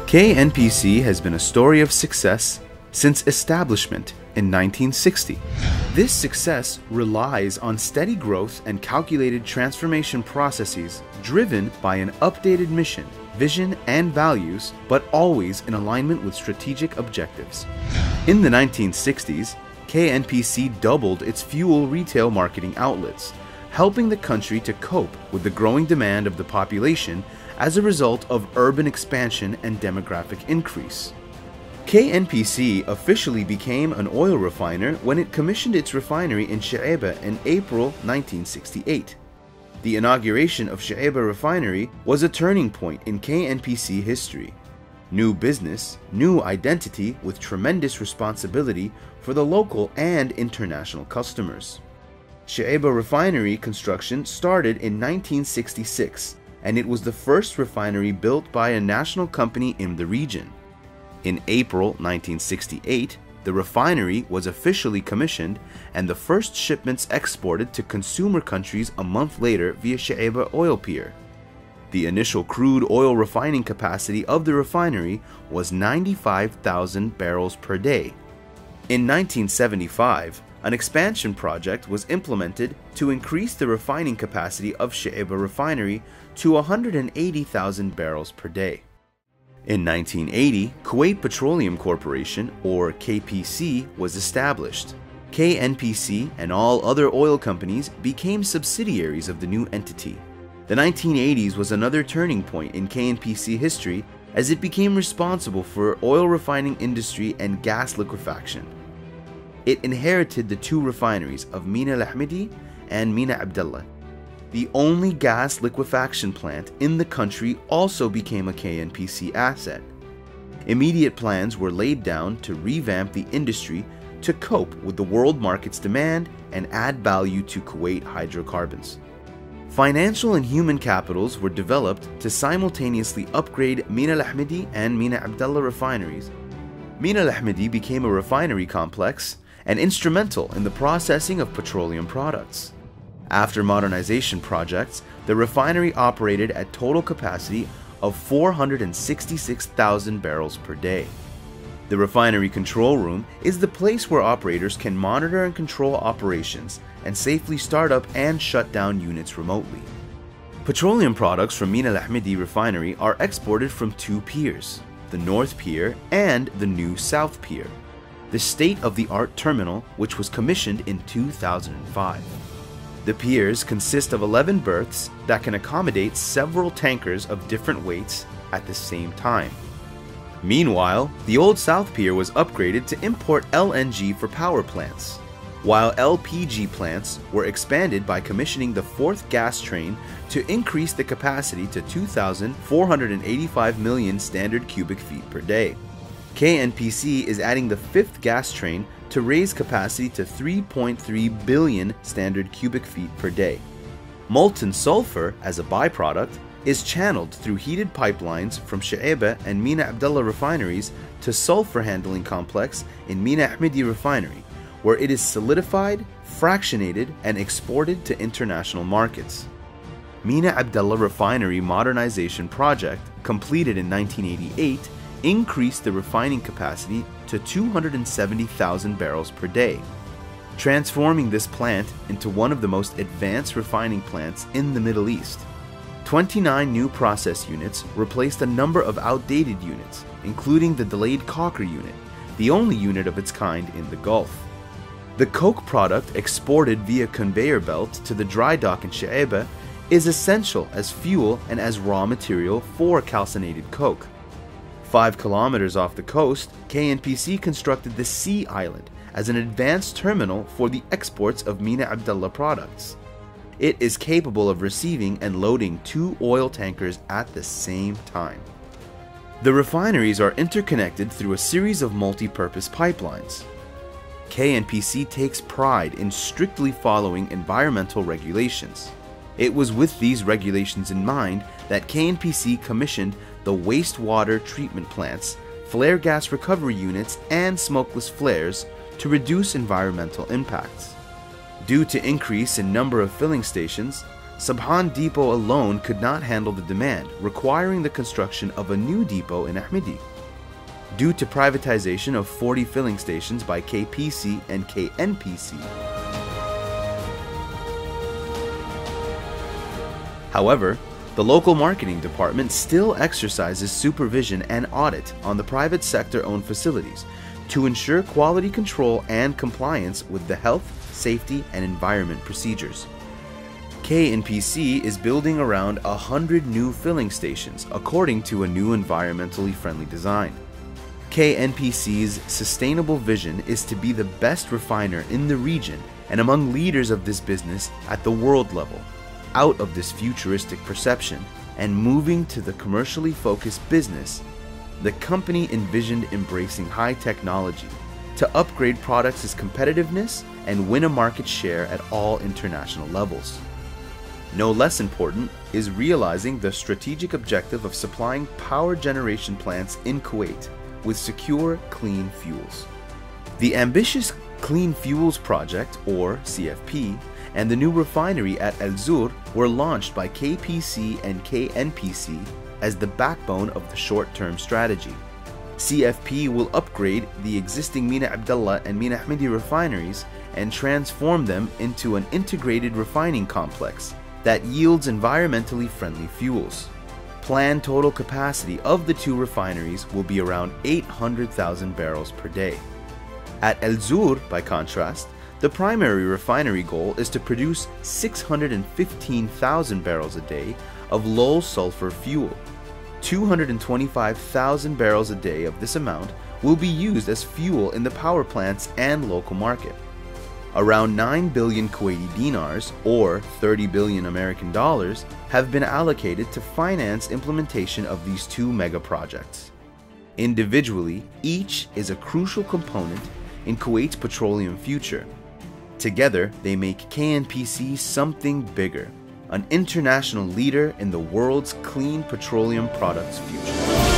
KNPC has been a story of success since establishment in 1960. This success relies on steady growth and calculated transformation processes driven by an updated mission, vision, and values, but always in alignment with strategic objectives. In the 1960s, KNPC doubled its fuel retail marketing outlets, helping the country to cope with the growing demand of the population as a result of urban expansion and demographic increase. KNPC officially became an oil refiner when it commissioned its refinery in Shu'aibah in April 1968. The inauguration of Shu'aibah Refinery was a turning point in KNPC history. New business, new identity with tremendous responsibility for the local and international customers. Shu'aibah Refinery construction started in 1966, and it was the first refinery built by a national company in the region. In April 1968, the refinery was officially commissioned and the first shipments exported to consumer countries a month later via Shu'aibah Oil Pier. The initial crude oil refining capacity of the refinery was 95,000 barrels per day. In 1975, an expansion project was implemented to increase the refining capacity of Shu'aibah Refinery to 180,000 barrels per day. In 1980, Kuwait Petroleum Corporation, or KPC, was established. KNPC and all other oil companies became subsidiaries of the new entity. The 1980s was another turning point in KNPC history as it became responsible for oil refining industry and gas liquefaction. It inherited the two refineries of Mina Al-Ahmadi and Mina Abdallah. The only gas liquefaction plant in the country also became a KNPC asset. Immediate plans were laid down to revamp the industry to cope with the world market's demand and add value to Kuwait hydrocarbons. Financial and human capitals were developed to simultaneously upgrade Mina Al-Ahmadi and Mina Abdallah refineries. Mina Al-Ahmadi became a refinery complex and instrumental in the processing of petroleum products. After modernization projects, the refinery operated at total capacity of 466,000 barrels per day. The refinery control room is the place where operators can monitor and control operations and safely start up and shut down units remotely. Petroleum products from Mina Al-Ahmadi refinery are exported from two piers, the North Pier and the new South Pier, the state-of-the-art terminal which was commissioned in 2005. The piers consist of 11 berths that can accommodate several tankers of different weights at the same time. Meanwhile, the old South Pier was upgraded to import LNG for power plants, while LPG plants were expanded by commissioning the fourth gas train to increase the capacity to 2,485 million standard cubic feet per day. KNPC is adding the fifth gas train to raise capacity to 3.3 billion standard cubic feet per day. Molten sulfur, as a byproduct, is channeled through heated pipelines from Shu'aibah and Mina Abdallah refineries to sulfur handling complex in Mina Ahmadi refinery, where it is solidified, fractionated, and exported to international markets. Mina Abdallah refinery modernization project, completed in 1988, increased the refining capacity to 270,000 barrels per day, transforming this plant into one of the most advanced refining plants in the Middle East. 29 new process units replaced a number of outdated units, including the delayed coker unit, the only unit of its kind in the Gulf. The coke product exported via conveyor belt to the dry dock in Shu'aibah is essential as fuel and as raw material for calcinated coke. 5 kilometers off the coast, KNPC constructed the Sea Island as an advanced terminal for the exports of Mina Abdallah products. It is capable of receiving and loading 2 oil tankers at the same time. The refineries are interconnected through a series of multi-purpose pipelines. KNPC takes pride in strictly following environmental regulations. It was with these regulations in mind that KNPC commissioned the wastewater treatment plants, flare gas recovery units, and smokeless flares to reduce environmental impacts. Due to increase in number of filling stations, Subhan Depot alone could not handle the demand, requiring the construction of a new depot in Ahmedi. Due to privatization of 40 filling stations by KPC and KNPC. However, the local marketing department still exercises supervision and audit on the private sector-owned facilities to ensure quality control and compliance with the health, safety, and environment procedures. KNPC is building around 100 new filling stations according to a new environmentally friendly design. KNPC's sustainable vision is to be the best refiner in the region and among leaders of this business at the world level, out of this futuristic perception and moving to the commercially focused business. The company envisioned embracing high technology to upgrade products' competitiveness and win a market share at all international levels. No less important is realizing the strategic objective of supplying power generation plants in Kuwait with secure, clean fuels. The ambitious Clean Fuels Project, or CFP, and the new refinery at Al Zur were launched by KPC and KNPC as the backbone of the short-term strategy. CFP will upgrade the existing Mina Abdallah and Mina Ahmedi refineries and transform them into an integrated refining complex that yields environmentally friendly fuels. Planned total capacity of the two refineries will be around 800,000 barrels per day. At Al Zur, by contrast, the primary refinery goal is to produce 615,000 barrels a day of low sulfur fuel. 225,000 barrels a day of this amount will be used as fuel in the power plants and local market. Around 9 billion Kuwaiti dinars, or 30 billion American dollars, have been allocated to finance implementation of these two mega projects. Individually, each is a crucial component in Kuwait's petroleum future. Together, they make KNPC something bigger, an international leader in the world's clean petroleum products future.